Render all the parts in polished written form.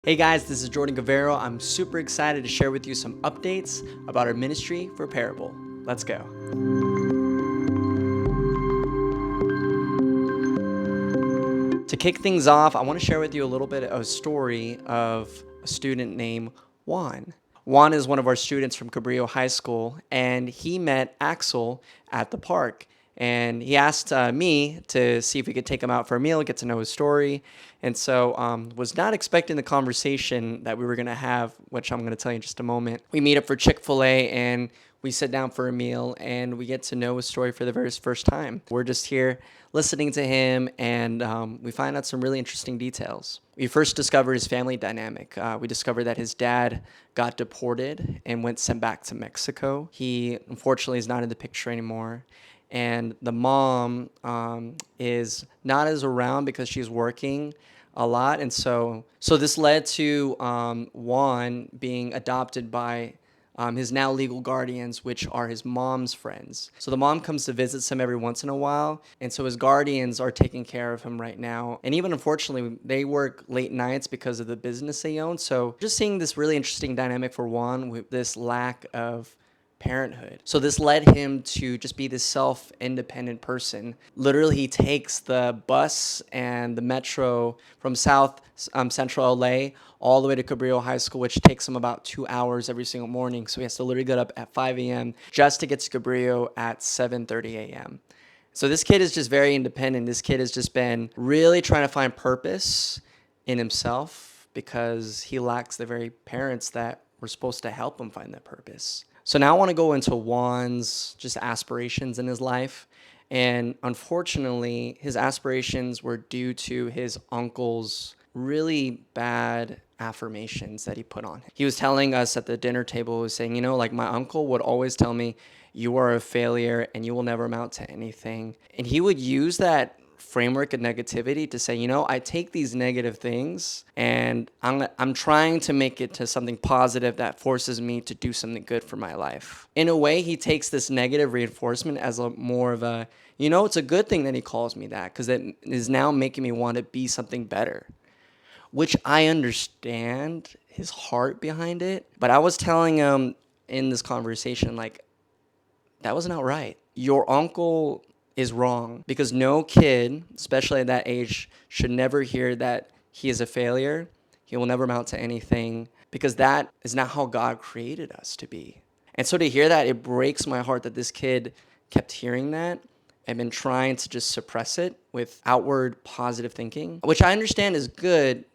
Hey guys, this is Jordan Guevara. I'm super excited to share with you some updates about our ministry for Parable. Let's go. To kick things off, I want to share with you a little bit of a story of a student named Juan. Juan is one of our students from Cabrillo High School, and he met Axel at the park. And he asked me to see if we could take him out for a meal, get to know his story. And so was not expecting the conversation that we were going to have, which I'm going to tell you in just a moment. We meet up for Chick-fil-A, and we sit down for a meal, and we get to know his story for the very first time. We're just here listening to him, and we find out some really interesting details. We first discovered his family dynamic. We discovered that his dad got deported and went sent back to Mexico. He, unfortunately, is not in the picture anymore. And the mom is not as around because she's working a lot. And so this led to Juan being adopted by his now legal guardians, which are his mom's friends. So the mom comes to visit him every once in a while. And so his guardians are taking care of him right now. And even unfortunately, they work late nights because of the business they own. So just seeing this really interesting dynamic for Juan with this lack of parenthood. So this led him to just be this self-independent person. Literally, he takes the bus and the metro from South Central LA all the way to Cabrillo High School, which takes him about 2 hours every single morning. So he has to literally get up at 5 a.m. just to get to Cabrillo at 7:30 a.m. So this kid is just very independent. This kid has just been really trying to find purpose in himself because he lacks the very parents that were supposed to help him find that purpose. So now I want to go into Juan's just aspirations in his life. And unfortunately, his aspirations were due to his uncle's really bad affirmations that he put on him. He was telling us at the dinner table, he was saying, like my uncle would always tell me, you are a failure and you will never amount to anything. And he would use that framework of negativity to say, I take these negative things and I'm trying to make it to something positive that forces me to do something good for my life. In a way, he takes this negative reinforcement as more of a, it's a good thing that he calls me that because it is now making me want to be something better, which I understand his heart behind it. But I was telling him in this conversation, like, that was not right. Your uncle is wrong because no kid, especially at that age, should never hear that he is a failure. He will never amount to anything because that is not how God created us to be. And so to hear that, it breaks my heart that this kid kept hearing that and been trying to just suppress it with outward positive thinking, which I understand is good,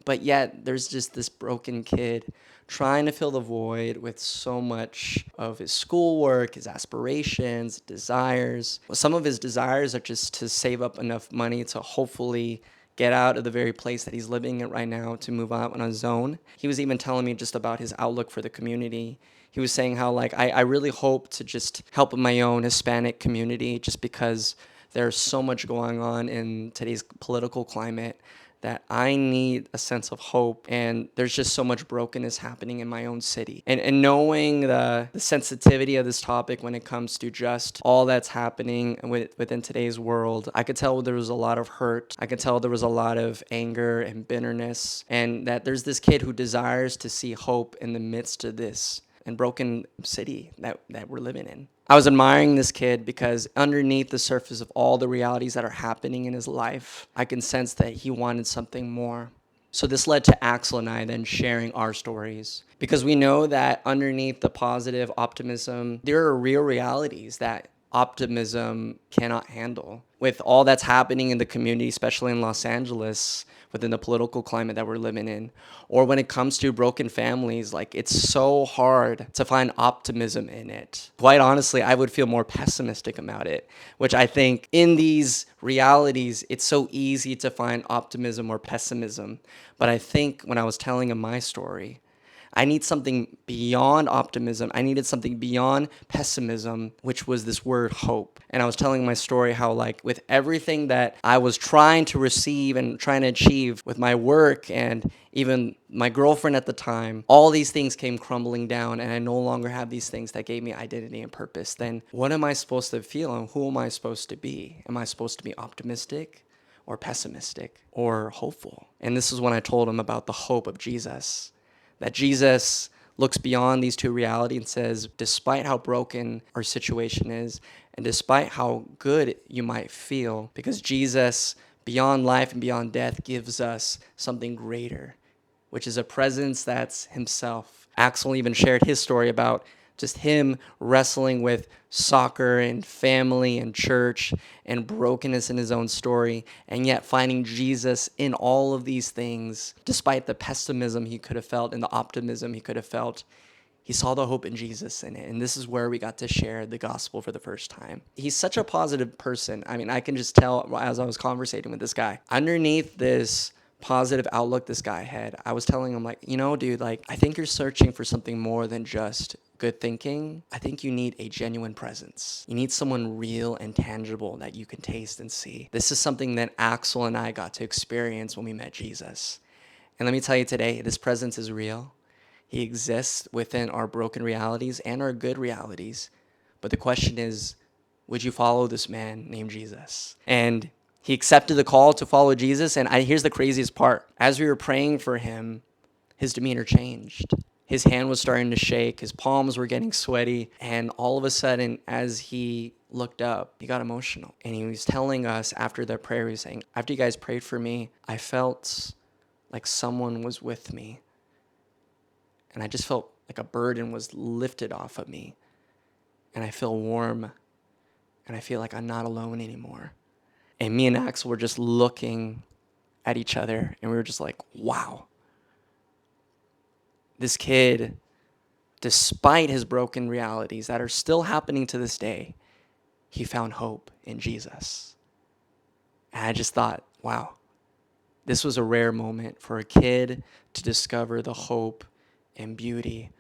but yet there's just this broken kid trying to fill the void with so much of his schoolwork, his aspirations, desires. Some of his desires are just to save up enough money to hopefully get out of the very place that he's living in right now to move out on his own. He was even telling me just about his outlook for the community. He was saying how, like, I really hope to just help my own Hispanic community just because there's so much going on in today's political climate that I need a sense of hope, and there's just so much brokenness happening in my own city. And knowing the sensitivity of this topic when it comes to just all that's happening within today's world, I could tell there was a lot of hurt. I could tell there was a lot of anger and bitterness, and that there's this kid who desires to see hope in the midst of this and broken city that we're living in. I was admiring this kid because underneath the surface of all the realities that are happening in his life, I can sense that he wanted something more. So this led to Axel and I then sharing our stories because we know that underneath the positive optimism, there are real realities that optimism cannot handle. With all that's happening in the community, especially in Los Angeles, within the political climate that we're living in, or when it comes to broken families, like it's so hard to find optimism in it. Quite honestly, I would feel more pessimistic about it, which I think in these realities, it's so easy to find optimism or pessimism. But I think when I was telling him my story, I need something beyond optimism. I needed something beyond pessimism, which was this word hope. And I was telling my story how, like, with everything that I was trying to receive and trying to achieve with my work and even my girlfriend at the time, all these things came crumbling down and I no longer have these things that gave me identity and purpose. Then what am I supposed to feel and who am I supposed to be? Am I supposed to be optimistic? or pessimistic or hopeful? And this is when I told him about the hope of Jesus, that Jesus looks beyond these two realities and says, despite how broken our situation is, and despite how good you might feel, because Jesus, beyond life and beyond death, gives us something greater, which is a presence that's himself. Axel even shared his story about just him wrestling with soccer and family and church and brokenness in his own story, and yet finding Jesus in all of these things, despite the pessimism he could have felt and the optimism he could have felt. He saw the hope in Jesus in it, and this is where we got to share the gospel for the first time. He's such a positive person. I mean, I can just tell as I was conversating with this guy. Underneath this positive outlook this guy had, I was telling him, like, dude, like, I think you're searching for something more than just good thinking. I think you need a genuine presence. You need someone real and tangible that you can taste and see. This is something that Axel and I got to experience when we met Jesus. And let me tell you today, this presence is real. He exists within our broken realities and our good realities. But the question is, would you follow this man named Jesus? And he accepted the call to follow Jesus. And here's the craziest part. As we were praying for him, his demeanor changed. His hand was starting to shake. His palms were getting sweaty. And all of a sudden, as he looked up, he got emotional. And he was telling us after the prayer, he was saying, after you guys prayed for me, I felt like someone was with me. And I just felt like a burden was lifted off of me. And I feel warm. And I feel like I'm not alone anymore. And me and Axel were just looking at each other. And we were just like, wow. This kid, despite his broken realities that are still happening to this day, he found hope in Jesus. And I just thought, wow, this was a rare moment for a kid to discover the hope and beauty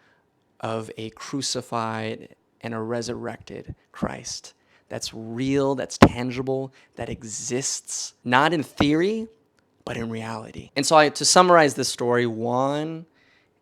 of a crucified and a resurrected Christ. That's real, that's tangible, that exists, not in theory, but in reality. And so to summarize this story, Juan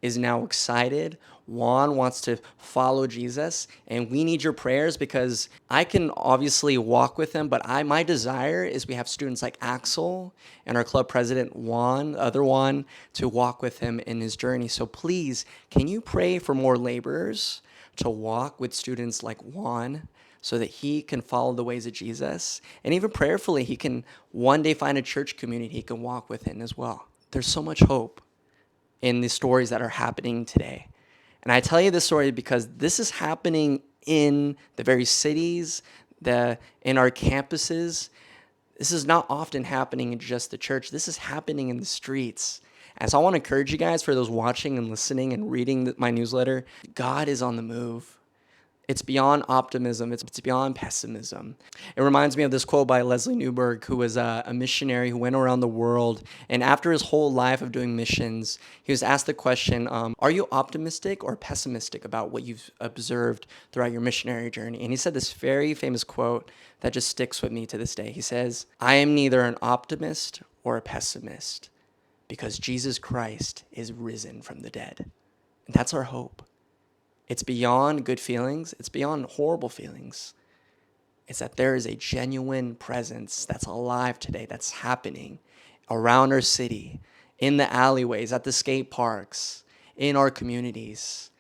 is now excited. Juan wants to follow Jesus, and we need your prayers because I can obviously walk with him, but my desire is we have students like Axel and our club president, Juan, other Juan, to walk with him in his journey. So please, can you pray for more laborers to walk with students like Juan so that he can follow the ways of Jesus? And even prayerfully, he can one day find a church community he can walk within as well. There's so much hope in the stories that are happening today. And I tell you this story because this is happening in the very cities, in our campuses. This is not often happening in just the church. This is happening in the streets. And so I want to encourage you guys, for those watching and listening and reading my newsletter, God is on the move. It's beyond optimism. It's beyond pessimism. It reminds me of this quote by Leslie Newberg, who was a missionary who went around the world. And after his whole life of doing missions, he was asked the question, are you optimistic or pessimistic about what you've observed throughout your missionary journey? And he said this very famous quote that just sticks with me to this day. He says, I am neither an optimist or a pessimist because Jesus Christ is risen from the dead. And that's our hope. It's beyond good feelings. It's beyond horrible feelings. It's that there is a genuine presence that's alive today, that's happening around our city, in the alleyways, at the skate parks, in our communities.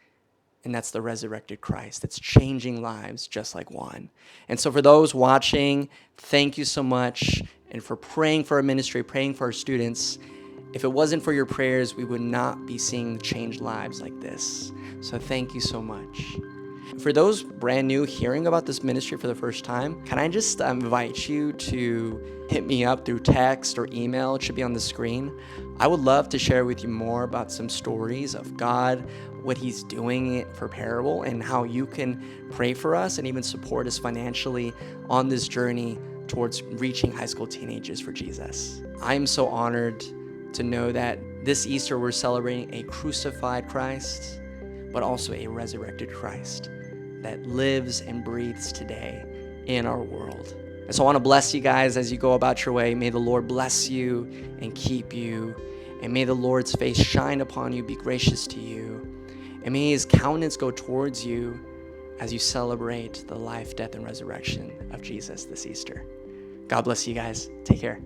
And that's the resurrected Christ that's changing lives just like Juan. And so for those watching, thank you so much. And for praying for our ministry, praying for our students. If it wasn't for your prayers, we would not be seeing changed lives like this. So thank you so much. For those brand new hearing about this ministry for the first time, can I just invite you to hit me up through text or email? It should be on the screen. I would love to share with you more about some stories of God, what he's doing for Parable, and how you can pray for us and even support us financially on this journey towards reaching high school teenagers for Jesus. I'm so honored to know that this Easter we're celebrating a crucified Christ, but also a resurrected Christ that lives and breathes today in our world. And so I want to bless you guys as you go about your way. May the Lord bless you and keep you. And may the Lord's face shine upon you, be gracious to you. And may his countenance go towards you as you celebrate the life, death, and resurrection of Jesus this Easter. God bless you guys. Take care.